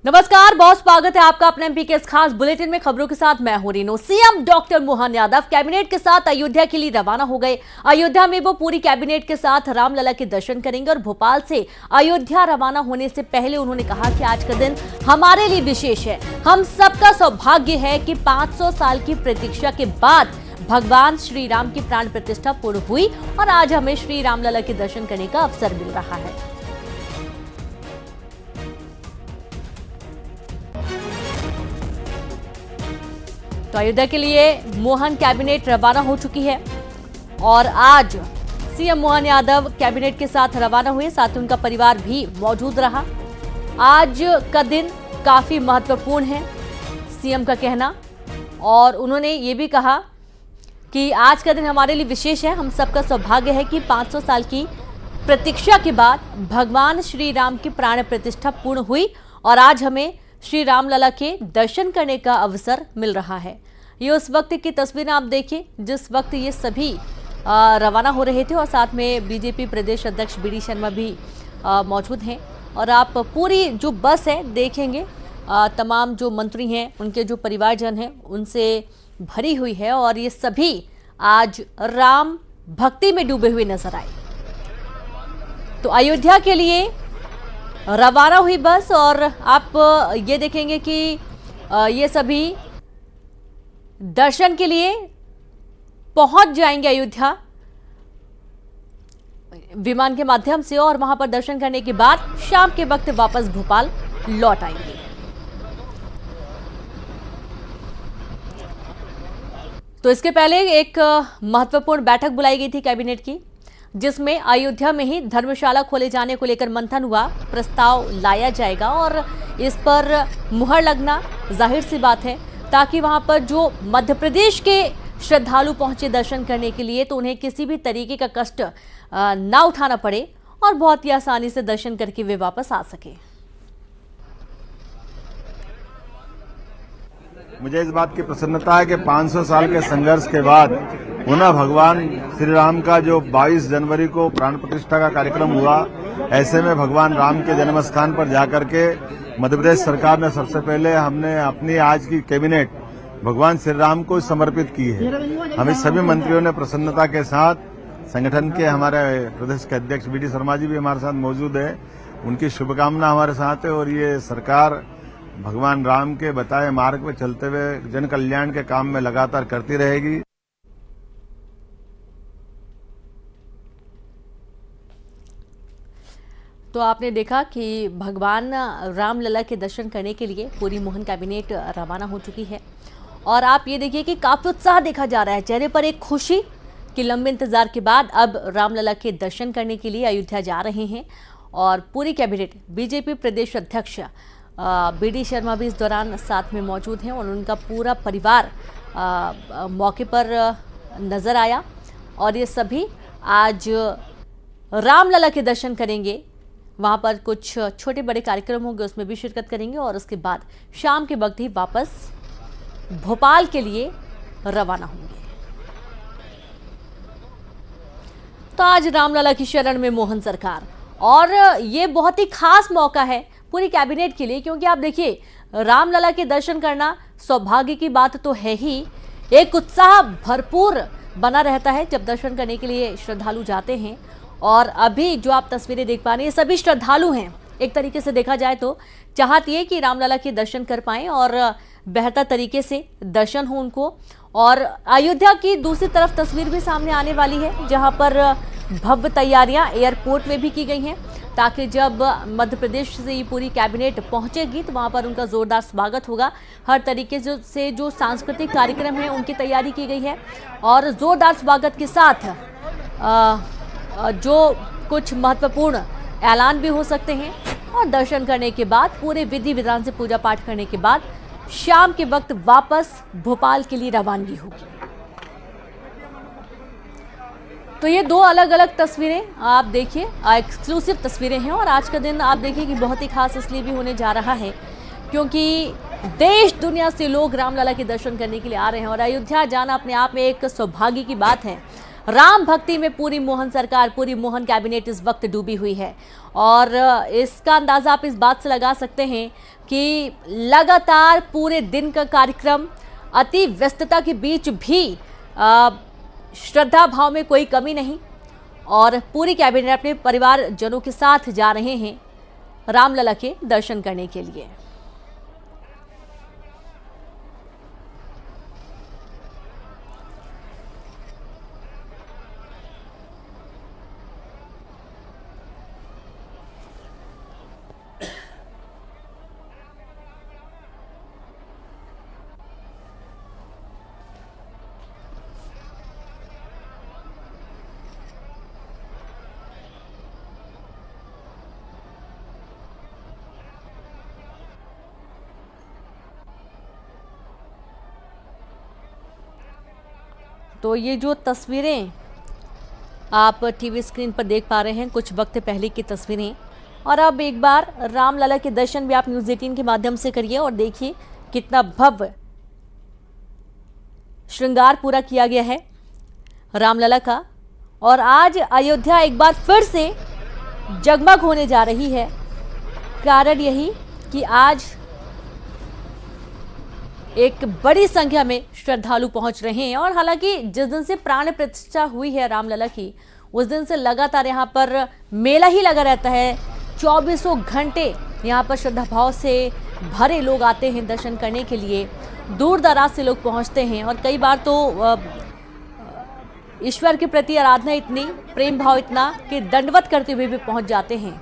नमस्कार, बहुत स्वागत है आपका अपने एमपी के इस खास बुलेटिन में। खबरों के साथ मैं हूं Renu. CM doctor Mohan Yadav cabinet के साथ अयोध्या के लिए रवाना हो गए। अयोध्या में वो पूरी कैबिनेट के साथ रामलला के दर्शन करेंगे और भोपाल से अयोध्या रवाना होने से पहले उन्होंने कहा कि आज का दिन हमारे लिए विशेष है। हम सबका सौभाग्य है कि 500 साल की प्रतीक्षा के बाद भगवान श्री राम की प्राण प्रतिष्ठा पूर्ण हुई और आज हमें श्री रामलला के दर्शन करने का अवसर मिल रहा है। तो अयोध्या के लिए मोहन कैबिनेट रवाना हो चुकी है और आज सीएम मोहन यादव कैबिनेट के साथ रवाना हुए, साथ ही उनका परिवार भी मौजूद रहा। आज का दिन काफी महत्वपूर्ण है, सीएम का कहना, और उन्होंने ये भी कहा कि आज का दिन हमारे लिए विशेष है। हम सबका सौभाग्य है कि 500 साल की प्रतीक्षा के बाद भगवान श्री राम की प्राण प्रतिष्ठा पूर्ण हुई और आज हमें श्री रामलला के दर्शन करने का अवसर मिल रहा है। ये उस वक्त की तस्वीरें आप देखिए जिस वक्त ये सभी रवाना हो रहे थे और साथ में बीजेपी प्रदेश अध्यक्ष बीडी शर्मा भी मौजूद हैं। और आप पूरी जो बस है देखेंगे, तमाम जो मंत्री हैं उनके जो परिवारजन हैं उनसे भरी हुई है और ये सभी आज राम भक्ति में डूबे हुए नजर आए। तो अयोध्या के लिए रवाना हुई बस और आप ये देखेंगे कि ये सभी दर्शन के लिए पहुंच जाएंगे अयोध्या विमान के माध्यम से और वहां पर दर्शन करने के बाद शाम के वक्त वापस भोपाल लौट आएंगे। तो इसके पहले एक महत्वपूर्ण बैठक बुलाई गई थी कैबिनेट की, जिसमें अयोध्या में ही धर्मशाला खोले जाने को लेकर मंथन हुआ, प्रस्ताव लाया जाएगा और इस पर मुहर लगना जाहिर सी बात है ताकि वहां पर जो मध्य प्रदेश के श्रद्धालु पहुंचे दर्शन करने के लिए तो उन्हें किसी भी तरीके का कष्ट ना उठाना पड़े और बहुत ही आसानी से दर्शन करके वे वापस आ सके। मुझे इस बात की प्रसन्नता है कि 500 साल के संघर्ष के बाद पुनः भगवान श्री राम का जो 22 जनवरी को प्राण प्रतिष्ठा का कार्यक्रम हुआ, ऐसे में भगवान राम के जन्म स्थान पर जाकर के मध्य प्रदेश सरकार ने सबसे पहले हमने अपनी आज की कैबिनेट भगवान श्री राम को समर्पित की है। हम इस सभी मंत्रियों ने प्रसन्नता के साथ, संगठन के हमारे प्रदेश के अध्यक्ष बीडी शर्मा जी भी हमारे साथ मौजूद है, उनकी शुभकामना हमारे साथ है और ये सरकार भगवान राम के बताए मार्ग पर चलते हुए जन कल्याण के काम में लगातार करती रहेगी। तो आपने देखा कि भगवान रामलला के दर्शन करने के लिए पूरी मोहन कैबिनेट रवाना हो चुकी है और आप ये देखिए कि काफी उत्साह देखा जा रहा है, चेहरे पर एक खुशी कि लंबे इंतजार के बाद अब रामलला के दर्शन करने के लिए अयोध्या जा रहे हैं। और पूरी कैबिनेट, बीजेपी प्रदेश अध्यक्ष बीडी शर्मा भी इस दौरान साथ में मौजूद हैं और उनका पूरा परिवार मौके पर नजर आया और ये सभी आज रामलला के दर्शन करेंगे। वहां पर कुछ छोटे बड़े कार्यक्रम होंगे, उसमें भी शिरकत करेंगे और उसके बाद शाम के वक्त ही वापस भोपाल के लिए रवाना होंगे। तो आज रामलला की शरण में मोहन सरकार और ये बहुत ही खास मौका है पूरी कैबिनेट के लिए, क्योंकि आप देखिए रामलला के दर्शन करना सौभाग्य की बात तो है ही, एक उत्साह भरपूर बना रहता है जब दर्शन करने के लिए श्रद्धालु जाते हैं। और अभी जो आप तस्वीरें देख पा रहे हैं सभी श्रद्धालु हैं, एक तरीके से देखा जाए तो चाहती है कि रामलला के दर्शन कर पाएं और बेहतर तरीके से दर्शन हो उनको। और अयोध्या की दूसरी तरफ तस्वीर भी सामने आने वाली है जहां पर भव्य तैयारियां एयरपोर्ट में भी की गई हैं ताकि जब मध्य प्रदेश से ये पूरी कैबिनेट पहुंचेगी तो वहां पर उनका जोरदार स्वागत होगा। हर तरीके से जो सांस्कृतिक कार्यक्रम है उनकी तैयारी की गई है और जोरदार स्वागत के साथ जो कुछ महत्वपूर्ण ऐलान भी हो सकते हैं और दर्शन करने के बाद पूरे विधि विधान से पूजा पाठ करने के बाद शाम के वक्त वापस भोपाल के लिए रवानगी होगी। तो ये दो अलग अलग तस्वीरें आप देखिए, एक्सक्लूसिव तस्वीरें हैं और आज का दिन आप देखिए कि बहुत ही खास इसलिए भी होने जा रहा है क्योंकि देश दुनिया से लोग रामलला के दर्शन करने के लिए आ रहे हैं और अयोध्या जाना अपने आप में एक सौभाग्य की बात है। राम भक्ति में पूरी मोहन सरकार, पूरी मोहन कैबिनेट इस वक्त डूबी हुई है। और इसका अंदाजा आप इस बात से लगा सकते हैं कि लगातार पूरे दिन का कार्यक्रम, अति व्यस्तता के बीच भी श्रद्धा भाव में कोई कमी नहीं और पूरी कैबिनेट अपने परिवारजनों के साथ जा रहे हैं रामलला के दर्शन करने के लिए। तो ये जो तस्वीरें आप टीवी स्क्रीन पर देख पा रहे हैं, कुछ वक्त पहले की तस्वीरें, और अब एक बार रामलला के दर्शन भी आप न्यूज़ 18 के माध्यम से करिए और देखिए कितना भव्य श्रृंगार पूरा किया गया है रामलला का। और आज अयोध्या एक बार फिर से जगमग होने जा रही है। कारण यही कि आज एक बड़ी संख्या में श्रद्धालु पहुंच रहे हैं। और हालांकि जिस दिन से प्राण प्रतिष्ठा हुई है रामलला की, उस दिन से लगातार यहां पर मेला ही लगा रहता है। 24 घंटे यहां पर श्रद्धा भाव से भरे लोग आते हैं दर्शन करने के लिए। दूर दराज से लोग पहुंचते हैं और कई बार तो ईश्वर के प्रति आराधना इतनी, प्रेम भाव इतना कि दंडवत करते हुए भी पहुंच जाते हैं।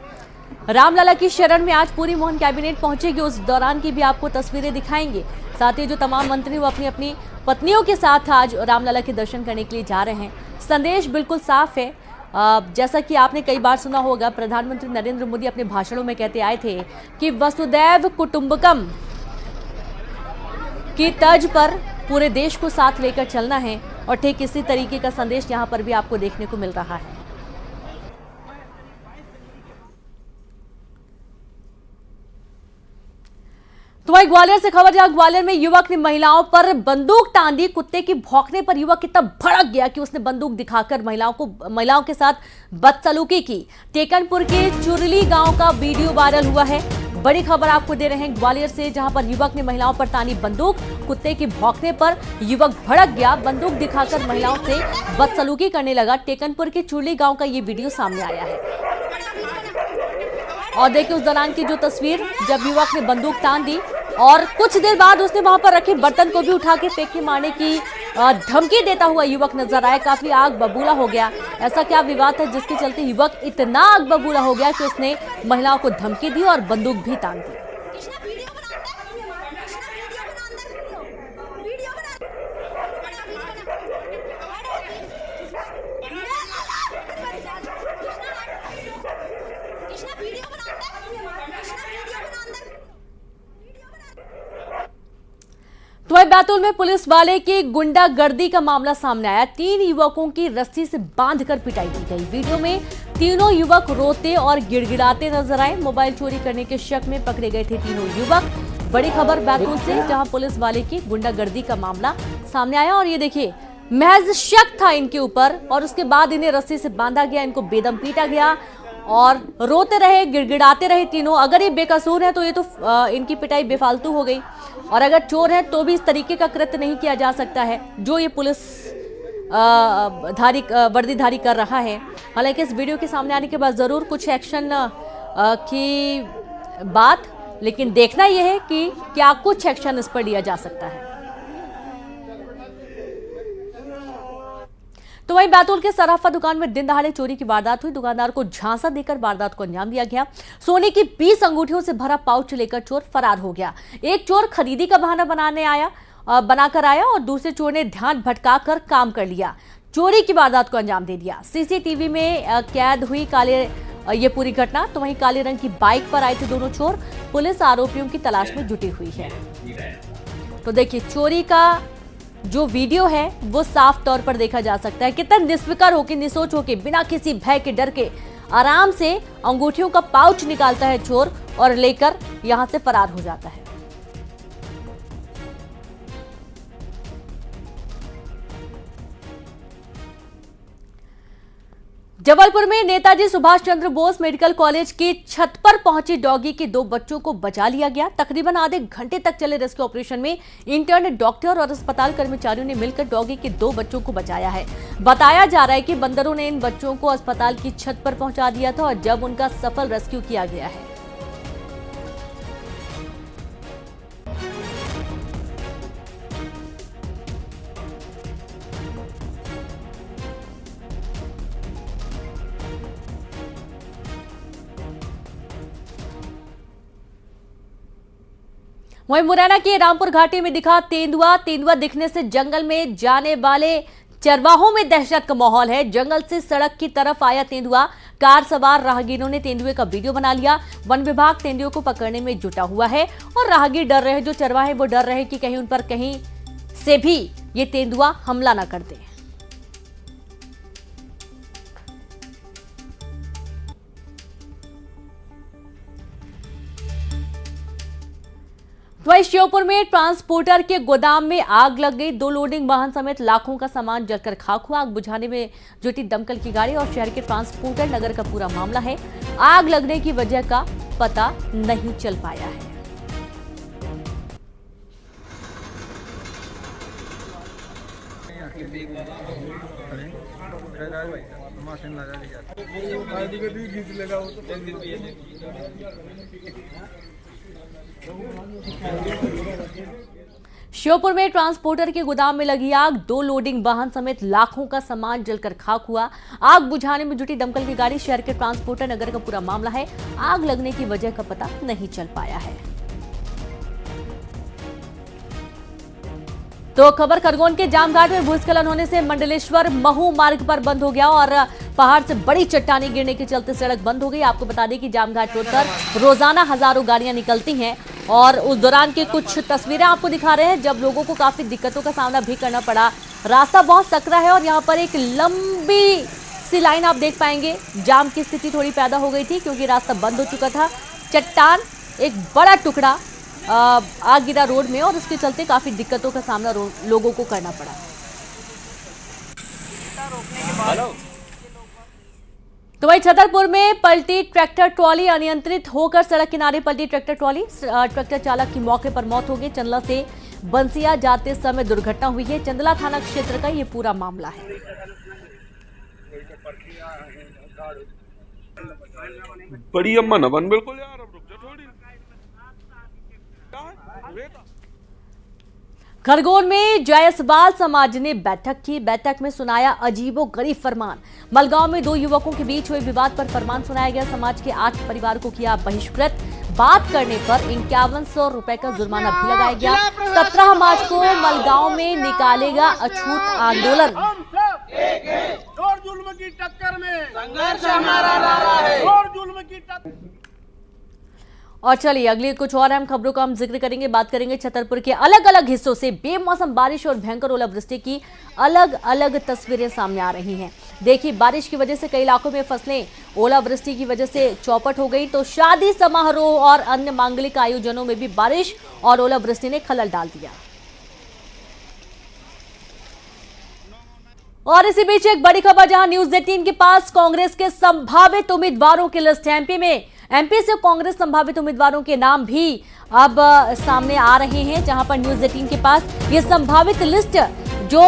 रामलला की शरण में आज पूरी मोहन कैबिनेट पहुंचेगी, उस दौरान की भी आपको तस्वीरें दिखाएंगे। साथ ही जो तमाम मंत्री वो अपनी अपनी पत्नियों के साथ आज रामलला के दर्शन करने के लिए जा रहे हैं। संदेश बिल्कुल साफ है। जैसा कि आपने कई बार सुना होगा, प्रधानमंत्री नरेंद्र मोदी अपने भाषणों में कहते आए थे कि वसुदैव कुटुंबकम की तर्ज पर पूरे देश को साथ लेकर चलना है। और ठीक इसी तरीके का संदेश यहाँ पर भी आपको देखने को मिल रहा है। तो वही ग्वालियर से खबर, जहां ग्वालियर में युवक ने महिलाओं पर बंदूक तान दी। कुत्ते की भौंकने पर युवक इतना भड़क गया कि उसने बंदूक दिखाकर महिलाओं के साथ बदसलूकी की। टेकनपुर के चुरली गांव का वीडियो वायरल हुआ है। बड़ी खबर आपको दे रहे हैं ग्वालियर से, जहां पर युवक ने महिलाओं पर तानी बंदूक। कुत्ते की भौंकने पर युवक भड़क गया, बंदूक दिखाकर महिलाओं से बदसलूकी करने लगा। टेकनपुर के चुरली गांव का ये वीडियो सामने आया है। और देखिए उस दौरान की जो तस्वीर, जब युवक ने बंदूक तान दी और कुछ देर बाद उसने वहां पर रखे बर्तन को भी उठा के फेंक के मारने की धमकी देता हुआ युवक नजर आया। काफी आग बबूला हो गया। ऐसा क्या विवाद है जिसके चलते युवक इतना आग बबूला हो गया कि उसने महिलाओं को धमकी दी और बंदूक भी तान दी। तो वही बैतूल में पुलिस वाले की गुंडागर्दी का मामला सामने आया। 3 युवकों की रस्सी से बांधकर पिटाई की गई। वीडियो में तीनों युवक रोते और गिड़गिड़ाते नजर आए। मोबाइल चोरी करने के शक में पकड़े गए थे तीनों युवक। बड़ी खबर बैतूल से, जहां पुलिस वाले की गुंडागर्दी का मामला सामने आया। और ये देखिए, महज शक था इनके ऊपर और उसके बाद इन्हें रस्सी से बांधा गया, इनको बेदम पीटा गया और रोते रहे, गिड़गिड़ाते रहे तीनों। अगर ये बेकसूर है तो ये तो इनकी पिटाई बेफालतू हो गई, और अगर चोर है तो भी इस तरीके का कृत्य नहीं किया जा सकता है जो ये पुलिस वर्दीधारी कर रहा है। हालांकि इस वीडियो के सामने आने के बाद जरूर कुछ एक्शन की बात, लेकिन देखना यह है कि क्या कुछ एक्शन इस पर लिया जा सकता है। तो वहीं बैतूल के सराफा दुकान में दिन दहाड़े चोरी की वारदात हुई। दुकानदार को झांसा देकर वारदात को अंजाम दिया गया। सोने की 20 अंगूठियों से भरा पाउच लेकर चोर फरार हो गया। एक चोर खरीदी का बहाना बनाकर आया और दूसरे चोर ने ध्यान भटकाकर काम कर लिया, चोरी की वारदात को अंजाम दे दिया। सीसीटीवी में कैद हुई ये पूरी घटना। तो वहीं काले रंग की बाइक पर आए थे दोनों चोर। पुलिस आरोपियों की तलाश में जुटी हुई है। तो देखिए, चोरी का जो वीडियो है वो साफ तौर पर देखा जा सकता है। कितना निस्विकार होकर, निसोच होकर, बिना किसी भय के, डर के आराम से अंगूठियों का पाउच निकालता है चोर और लेकर यहां से फरार हो जाता है। जबलपुर में नेताजी सुभाष चंद्र बोस मेडिकल कॉलेज की छत पर पहुंची डॉगी के 2 बच्चों को बचा लिया गया। तकरीबन आधे घंटे तक चले रेस्क्यू ऑपरेशन में इंटर्न, डॉक्टर और अस्पताल कर्मचारियों ने मिलकर डॉगी के 2 बच्चों को बचाया है। बताया जा रहा है कि बंदरों ने इन बच्चों को अस्पताल की छत पर पहुंचा दिया था और जब उनका सफल रेस्क्यू किया गया है। वहीं मुरैना के रामपुर घाटी में दिखा तेंदुआ। तेंदुआ दिखने से जंगल में जाने वाले चरवाहों में दहशत का माहौल है। जंगल से सड़क की तरफ आया तेंदुआ। कार सवार राहगीरों ने तेंदुए का वीडियो बना लिया। वन विभाग तेंदुए को पकड़ने में जुटा हुआ है और राहगीर डर रहे, जो चरवाहे वो डर रहे कि कहीं उन पर कहीं से भी ये तेंदुआ हमला न कर दे। वहीं श्योपुर में ट्रांसपोर्टर के गोदाम में आग लग गई। 2 लोडिंग वाहन समेत लाखों का सामान जलकर खाक हुआ। आग बुझाने में जुटी दमकल की गाड़ी और शहर के ट्रांसपोर्टर नगर का पूरा मामला है। आग लगने की वजह का पता नहीं चल पाया है। श्योपुर में ट्रांसपोर्टर के गोदाम में लगी आग। 2 लोडिंग वाहन समेत लाखों का सामान जलकर खाक हुआ। आग बुझाने में जुटी दमकल की गाड़ी। शहर के ट्रांसपोर्टर नगर का पूरा मामला है। आग लगने की वजह का पता नहीं चल पाया है। तो खबर खरगोन के जामघाट में भूस्खलन होने से मंडलेश्वर महू मार्ग पर बंद हो गया और पहाड़ से बड़ी चट्टानें गिरने के चलते सड़क बंद हो गई। आपको बता दें कि जामघाट रोड पर रोजाना हजारों गाड़ियां निकलती हैं और उस दौरान की कुछ तस्वीरें आपको दिखा रहे हैं जब लोगों को काफी दिक्कतों का सामना भी करना पड़ा। रास्ता बहुत सकरा है और यहाँ पर एक लंबी सी लाइन आप देख पाएंगे। जाम की स्थिति थोड़ी पैदा हो गई थी क्योंकि रास्ता बंद हो चुका था। चट्टान एक बड़ा टुकड़ा आ गिरा रोड में और उसके चलते काफी दिक्कतों का सामना लोगों को करना पड़ा। तो वहीं छतरपुर में पलटी ट्रैक्टर ट्रॉली। अनियंत्रित होकर सड़क किनारे पलटी ट्रैक्टर ट्रॉली। ट्रैक्टर चालक की मौके पर मौत हो गई। चंदला से बंसिया जाते समय दुर्घटना हुई है। चंदला थाना क्षेत्र का ये पूरा मामला है। बड़ी अम्मा न बन बिल्कुल यार, अब रुक जा थोड़ी। खरगोन में जायसवाल समाज ने बैठक की। बैठक में सुनाया अजीबोगरीब फरमान। मलगांव में 2 युवकों के बीच हुए विवाद पर फरमान सुनाया गया। समाज के 8 परिवार को किया बहिष्कृत। बात करने पर 5100 रुपए का जुर्माना भी लगाया गया। 17 मार्च को मलगांव में निकालेगा अछूत आंदोलन। और जुल्म की टक्कर में संघर्ष हमारा नारा है। और जुल्म की टक्कर। और चलिए अगली कुछ और अहम खबरों का हम जिक्र करेंगे। बात करेंगे छतरपुर के अलग अलग हिस्सों से बेमौसम बारिश और भयंकर ओलावृष्टि की अलग अलग तस्वीरें सामने आ रही हैं। देखिए, बारिश की वजह से कई इलाकों में फसलें ओलावृष्टि की वजह से चौपट हो गई, तो शादी समारोह और अन्य मांगलिक आयोजनों में भी बारिश और ओलावृष्टि ने खलल डाल दिया। और इसी बीच एक बड़ी खबर, जहां न्यूज 18 के पास कांग्रेस के संभावित उम्मीदवारों की लिस्ट है। एमपी से कांग्रेस संभावित उम्मीदवारों के नाम भी अब सामने आ रहे हैं, जहां पर न्यूज 18 के पास ये संभावित लिस्ट जो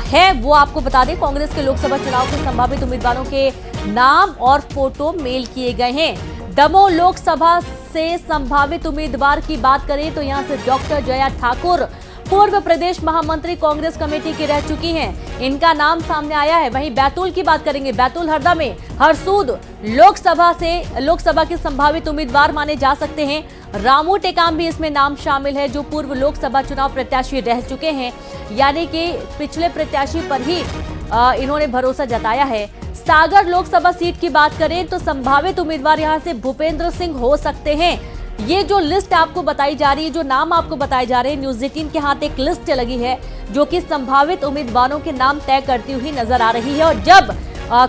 है वो आपको बता दें। कांग्रेस के लोकसभा चुनाव के संभावित उम्मीदवारों के नाम और फोटो मेल किए गए हैं। दमोह लोकसभा से संभावित उम्मीदवार की बात करें तो यहां से डॉक्टर जया ठाकुर पूर्व प्रदेश महामंत्री कांग्रेस कमेटी की रह चुकी हैं, इनका नाम सामने आया है। वहीं बैतूल की बात करेंगे, बैतूल हरदा में हरसूद लोकसभा के संभावित उम्मीदवार माने जा सकते हैं। रामू टेकाम भी इसमें नाम शामिल है, जो पूर्व लोकसभा चुनाव प्रत्याशी रह चुके हैं, यानी कि पिछले प्रत्याशी पर ही इन्होंने भरोसा जताया है। सागर लोकसभा सीट की बात करें तो संभावित उम्मीदवार यहां से भूपेंद्र सिंह हो सकते हैं। ये जो लिस्ट आपको बताई जा रही है, जो नाम आपको बताए जा रहे हैं, न्यूज 18 के हाथ एक लिस्ट लगी है जो कि संभावित उम्मीदवारों के नाम तय करती हुई नजर आ रही है। और जब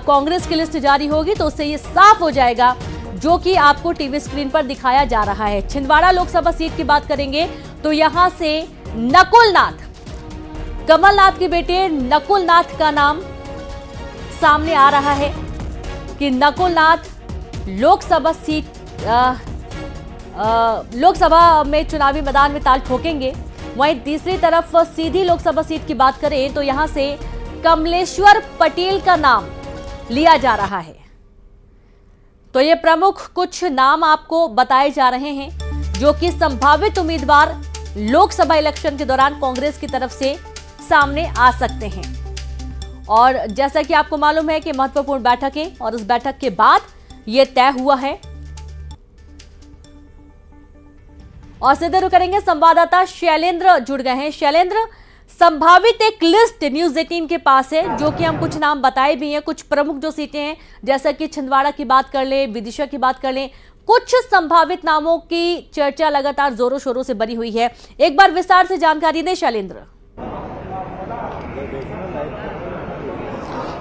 कांग्रेस की लिस्ट जारी होगी तो उससे ये साफ हो जाएगा, जो कि आपको टीवी स्क्रीन पर दिखाया जा रहा है। छिंदवाड़ा लोकसभा सीट की बात करेंगे तो यहां से नकुलनाथ, कमलनाथ के बेटे नकुलनाथ का नाम सामने आ रहा है। कि नकुल नाथ लोकसभा में चुनावी मैदान में ताल ठोकेंगे। वहीं तीसरी तरफ सीधी लोकसभा सीट की बात करें तो यहां से कमलेश्वर पटेल का नाम लिया जा रहा है। तो ये प्रमुख कुछ नाम आपको बताए जा रहे हैं जो कि संभावित उम्मीदवार लोकसभा इलेक्शन के दौरान कांग्रेस की तरफ से सामने आ सकते हैं। और जैसा कि आपको मालूम है कि महत्वपूर्ण बैठक है और उस बैठक के बाद यह तय हुआ है। और सीधे रुक करेंगे, संवाददाता शैलेंद्र जुड़ गए हैं। शैलेंद्र, संभावित एक लिस्ट न्यूज 18 के पास है जो कि हम कुछ नाम बताए भी हैं, कुछ प्रमुख जो सीटें हैं जैसा कि छिंदवाड़ा की बात कर लें, विदिशा की बात कर लें, कुछ संभावित नामों की चर्चा लगातार जोरों शोरों से बनी हुई है। एक बार विस्तार से जानकारी दें शैलेंद्र।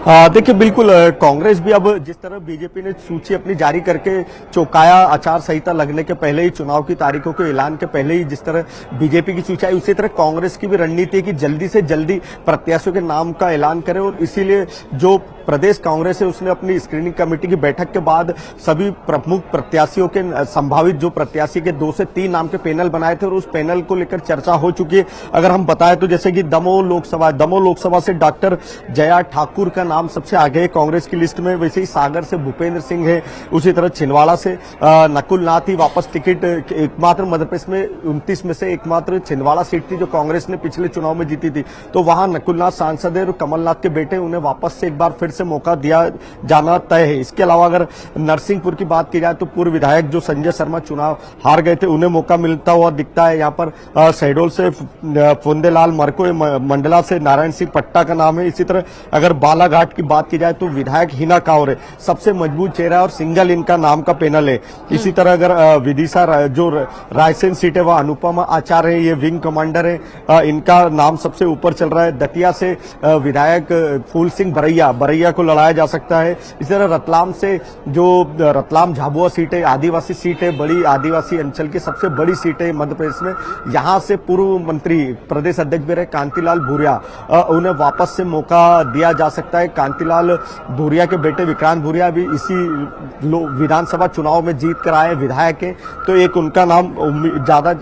देखिए, बिल्कुल कांग्रेस भी अब जिस तरह बीजेपी ने सूची अपनी जारी करके चौकाया, आचार संहिता लगने के पहले ही, चुनाव की तारीखों के ऐलान के पहले ही जिस तरह बीजेपी की सूची आई, उसी तरह कांग्रेस की भी रणनीति है कि जल्दी से जल्दी प्रत्याशियों के नाम का ऐलान करे। और इसीलिए जो प्रदेश कांग्रेस है उसने अपनी स्क्रीनिंग कमेटी की बैठक के बाद सभी प्रमुख प्रत्याशियों के, संभावित जो प्रत्याशी के 2 से 3 नाम के पैनल बनाए थे और उस पैनल को लेकर चर्चा हो चुकी है। अगर हम बताएं तो जैसे कि दमोह लोकसभा से डॉक्टर जया ठाकुर का नाम सबसे आगे है कांग्रेस की लिस्ट में। वैसे ही सागर से भूपेंद्र सिंह है, उसी तरह छिंदवाड़ा से नकुल नाथ ही वापस टिकट, एकमात्र मध्य प्रदेश में 29 में से एकमात्र छिंदवाड़ा सीट थी जो कांग्रेस ने पिछले चुनाव में जीती थी, तो वहां नकुल नाथ सांसद है और कमलनाथ के बेटे, उन्हें वापस से एक बार फिर से मौका दिया जाना तय है। इसके अलावा अगर नरसिंहपुर की बात की जाए तो पूर्व विधायक जो संजय शर्मा चुनाव हार गए थे, उन्हें मौका मिलता हुआ दिखता है। यहाँ पर शहडोल से फुंदेलाल मरको, मंडला से नारायण सिंह पट्टा का नाम है। इसी तरह अगर बालाघाट की बात की जाए तो विधायक हिना कांवरे सबसे मजबूत चेहरा है और सिंगल इनका नाम का पैनल है। इसी तरह अगर विदिशा जो रायसेन सीट है वह अनुपमा आचार्य है, ये विंग कमांडर है, इनका नाम सबसे ऊपर चल रहा है। दतिया से विधायक फूल सिंह बरैया को लड़ाया जा सकता है। इसी तरह रतलाम से जो रतलाम झाबुआ सीट है, आदिवासी सीट है, बड़ी आदिवासी अंचल की सबसे बड़ी सीट है मध्य प्रदेश में, यहां से पूर्व मंत्री प्रदेश अध्यक्ष भी रहे कांतिलाल भूरिया, उन्हें वापस से मौका दिया जा सकता है। कांतिलाल भूरिया के बेटे विक्रांत भूरिया भी इसी विधानसभा चुनाव में जीत कर आए विधायक हैं, तो एक उनका नाम ज्यादा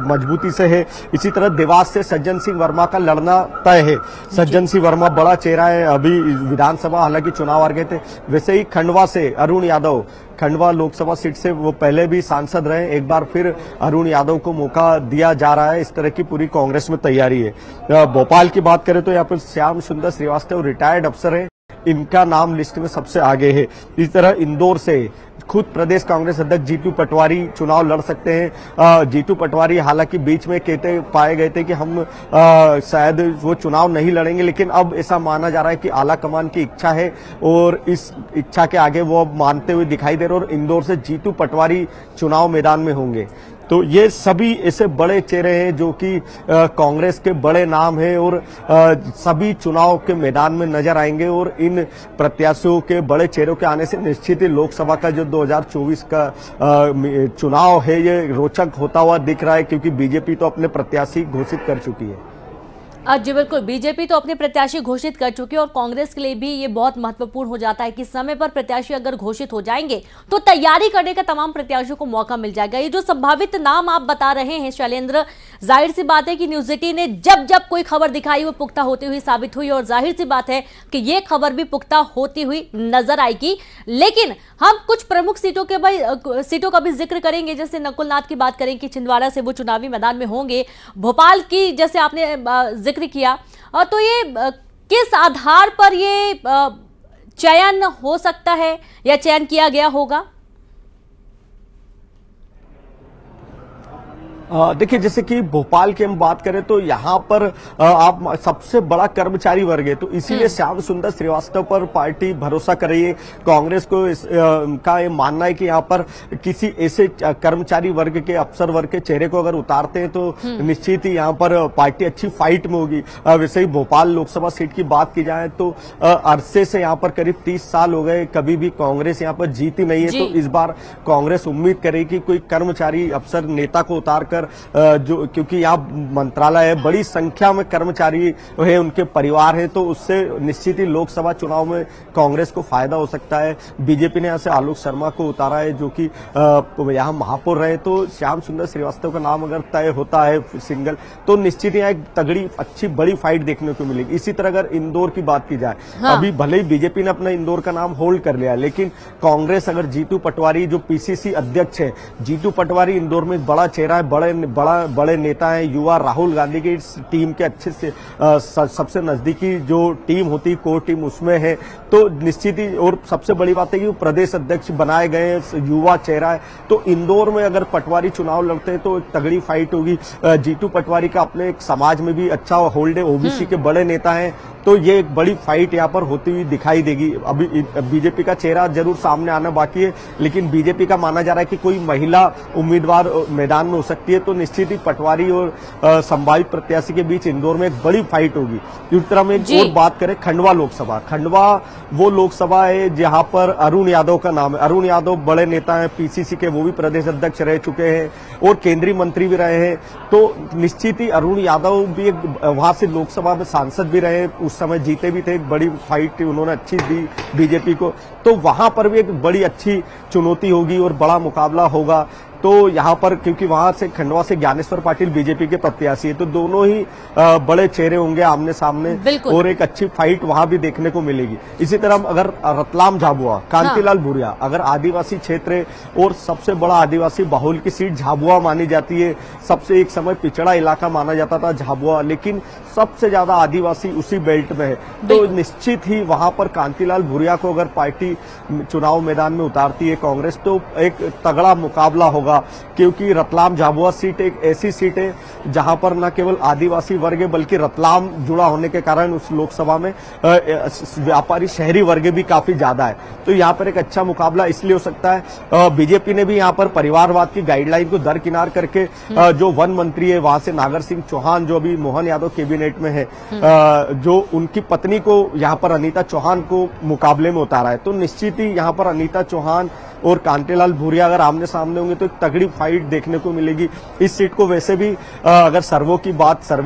मजबूती से है। इसी तरह देवास से सज्जन सिंह वर्मा का लड़ना तय है। सज्जन सिंह वर्मा बड़ा चेहरा है, अभी विधानसभा हालांकि चुनाव हार गए थे। वैसे ही खंडवा से अरुण यादव, खंडवा लोकसभा सीट से वो पहले भी सांसद रहे, एक बार फिर अरुण यादव को मौका दिया जा रहा है। इस तरह की पूरी कांग्रेस में तैयारी है। भोपाल की बात करें तो यहाँ पर श्याम सुंदर श्रीवास्तव रिटायर्ड अफसर है, इनका नाम लिस्ट में सबसे आगे है। इस तरह इंदौर से खुद प्रदेश कांग्रेस अध्यक्ष जीतू पटवारी चुनाव लड़ सकते हैं। जीतू पटवारी हालांकि बीच में कहते पाए गए थे कि हम शायद वो चुनाव नहीं लड़ेंगे, लेकिन अब ऐसा माना जा रहा है कि आला कमान की इच्छा है और इस इच्छा के आगे वो मानते हुए दिखाई दे रहे और इंदौर से जीतू पटवारी चुनाव मैदान में होंगे। तो ये सभी ऐसे बड़े चेहरे हैं जो कि कांग्रेस के बड़े नाम हैं और सभी चुनाव के मैदान में नजर आएंगे। और इन प्रत्याशियों के बड़े चेहरों के आने से निश्चित ही लोकसभा का जो 2024 का चुनाव है ये रोचक होता हुआ दिख रहा है, क्योंकि बीजेपी तो अपने प्रत्याशी घोषित कर चुकी है। जी बिल्कुल, बीजेपी तो अपने प्रत्याशी घोषित कर चुकी है और कांग्रेस के लिए भी ये बहुत महत्वपूर्ण हो जाता है कि समय पर प्रत्याशी अगर घोषित हो जाएंगे तो तैयारी करने का तमाम प्रत्याशियों को मौका मिल जाएगा। ये जो संभावित नाम आप बता रहे हैं शैलेंद्र, जाहिर सी बात है कि न्यूज 18 ने जब जब कोई खबर दिखाई वो पुख्ता होती हुई साबित हुई और जाहिर सी बात है कि ये खबर भी पुख्ता होती हुई नजर आएगी। लेकिन हम कुछ प्रमुख सीटों का भी जिक्र करेंगे, जैसे नकुल नाथ की बात करें कि छिंदवाड़ा से वो चुनावी मैदान में होंगे, भोपाल की जैसे आपने जिक्र किया, तो ये किस आधार पर ये चयन हो सकता है या चयन किया गया होगा? देखिए, जैसे कि भोपाल की हम बात करें तो यहाँ पर आप सबसे बड़ा कर्मचारी वर्ग है, तो इसीलिए श्याम सुंदर श्रीवास्तव पर पार्टी भरोसा कर रही है। कांग्रेस को का ये मानना है कि यहाँ पर किसी ऐसे कर्मचारी वर्ग के, अफसर वर्ग के चेहरे को अगर उतारते हैं तो निश्चित ही यहाँ पर पार्टी अच्छी फाइट में होगी। वैसे ही भोपाल लोकसभा सीट की बात की जाए तो अरसे से यहाँ पर करीब 30 साल हो गए, कभी भी कांग्रेस यहाँ पर जीती नहीं है, तो इस बार कांग्रेस उम्मीद करे कि कोई कर्मचारी अफसर नेता को उतार लेकर जो, क्योंकि यहाँ मंत्रालय है, बड़ी संख्या में कर्मचारी है, उनके परिवार है, तो उससे निश्चित ही लोकसभा चुनाव में कांग्रेस को फायदा हो सकता है। बीजेपी ने यहाँ से आलोक शर्मा को उतारा है, जो कि यहाँ महापौर रहे, तो श्याम सुंदर श्रीवास्तव का नाम अगर तय होता है सिंगल, तो निश्चित यहाँ एक तगड़ी अच्छी बड़ी फाइट देखने को मिलेगी। इसी तरह अगर इंदौर की बात की जाए, हाँ। अभी भले ही बीजेपी ने अपना इंदौर का नाम होल्ड कर लिया, लेकिन कांग्रेस अगर जीतू पटवारी जो पीसीसी अध्यक्ष है, जीतू पटवारी इंदौर में एक बड़ा चेहरा है, बड़े नेता है, युवा राहुल गांधी की टीम के अच्छे से सबसे नजदीकी जो टीम होती है कोर टीम उसमें है, तो निश्चित ही, और सबसे बड़ी बात है कि वो प्रदेश अध्यक्ष बनाए गए युवा चेहरा है, तो इंदौर में अगर पटवारी चुनाव लड़ते हैं तो एक तगड़ी फाइट होगी। जीतू पटवारी का अपने एक समाज में भी अच्छा होल्ड है, ओबीसी के बड़े नेता हैं, तो ये एक बड़ी फाइट यहाँ पर होती हुई दिखाई देगी। अभी बीजेपी का चेहरा जरूर सामने आना बाकी है, लेकिन बीजेपी का माना जा रहा है कि कोई महिला उम्मीदवार मैदान में हो सकती है, तो निश्चित ही पटवारी और संभावित प्रत्याशी के बीच इंदौर में एक बड़ी फाइट होगी। इस तरह में एक और बात करें खंडवा लोकसभा, खंडवा वो लोकसभा है जहां पर अरुण यादव का नाम है। अरुण यादव बड़े नेता हैं पीसीसी के, वो भी प्रदेश अध्यक्ष रह चुके हैं और केंद्रीय मंत्री भी रहे हैं, तो निश्चित ही अरुण यादव भी एक वहां से लोकसभा में सांसद भी रहे, उस समय जीते भी थे, एक बड़ी फाइट उन्होंने अच्छी दी बीजेपी को, तो वहां पर भी एक बड़ी अच्छी चुनौती होगी और बड़ा मुकाबला होगा। तो यहाँ पर क्योंकि वहां से खंडवा से ज्ञानेश्वर पाटिल बीजेपी के प्रत्याशी है, तो दोनों ही बड़े चेहरे होंगे आमने सामने और एक अच्छी फाइट वहां भी देखने को मिलेगी। इसी तरह अगर रतलाम झाबुआ, कांतिलाल भूरिया, अगर आदिवासी क्षेत्र और सबसे बड़ा आदिवासी बाहुल की सीट झाबुआ मानी जाती है, सबसे एक समय पिछड़ा इलाका माना जाता था झाबुआ, लेकिन सबसे ज्यादा आदिवासी उसी बेल्ट में है, तो निश्चित ही वहां पर कांतिलाल भूरिया को अगर पार्टी चुनाव मैदान में उतारती है कांग्रेस, तो एक तगड़ा मुकाबला होगा, क्योंकि रतलाम झाबुआ सीट एक ऐसी सीट है जहां पर न केवल आदिवासी वर्ग है, बल्कि रतलाम जुड़ा होने के कारण उस लोकसभा में व्यापारी शहरी वर्ग भी काफी ज्यादा है, तो यहाँ पर एक अच्छा मुकाबला इसलिए हो सकता है। बीजेपी ने भी यहाँ पर परिवारवाद की गाइडलाइन को दरकिनार करके जो वन मंत्री है वहां से नागर सिंह चौहान, जो अभी मोहन यादव कैबिनेट में है, जो उनकी पत्नी को यहाँ पर अनीता चौहान को मुकाबले में उतारा है, तो निश्चित ही यहाँ पर अनीता चौहान और कांतिलाल भूरिया अगर आमने सामने होंगे तो एक तगड़ी फाइट देखने को मिलेगी। इस सीट को वैसे भी अगर सर्वे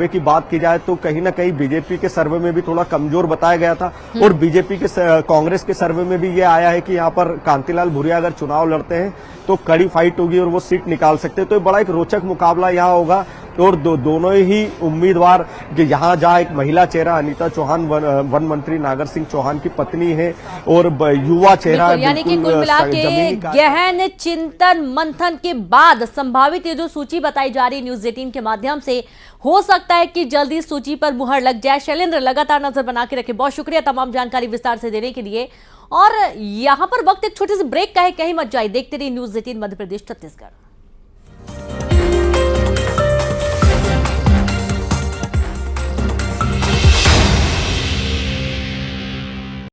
की बात की जाए तो कहीं ना कहीं बीजेपी के सर्वे में भी थोड़ा कमजोर बताया गया था, और बीजेपी के कांग्रेस के सर्वे में भी ये आया है कि यहाँ पर कांतिलाल भूरिया अगर चुनाव लड़ते हैं तो कड़ी फाइट होगी और वो सीट निकाल सकते हैं, तो बड़ा एक रोचक मुकाबला यहाँ होगा। और दोनों ही उम्मीदवार यहाँ जहाँ एक महिला चेहरा अनीता चौहान वन मंत्री नागर सिंह चौहान की पत्नी है और युवा चेहरा, यानी कि कुल मिला के गहन चिंतन मंथन के बाद संभावित ये जो सूची बताई जा रही न्यूज 18 के माध्यम से, हो सकता है कि जल्दी सूची पर मुहर लग जाए। शैलेंद्र लगातार नजर बना के रखे, बहुत शुक्रिया तमाम जानकारी विस्तार से देने के लिए। और यहां पर वक्त एक छोटे से ब्रेक का है, कहीं मत जाए, देखते रहिए न्यूज 18 मध्य प्रदेश छत्तीसगढ़।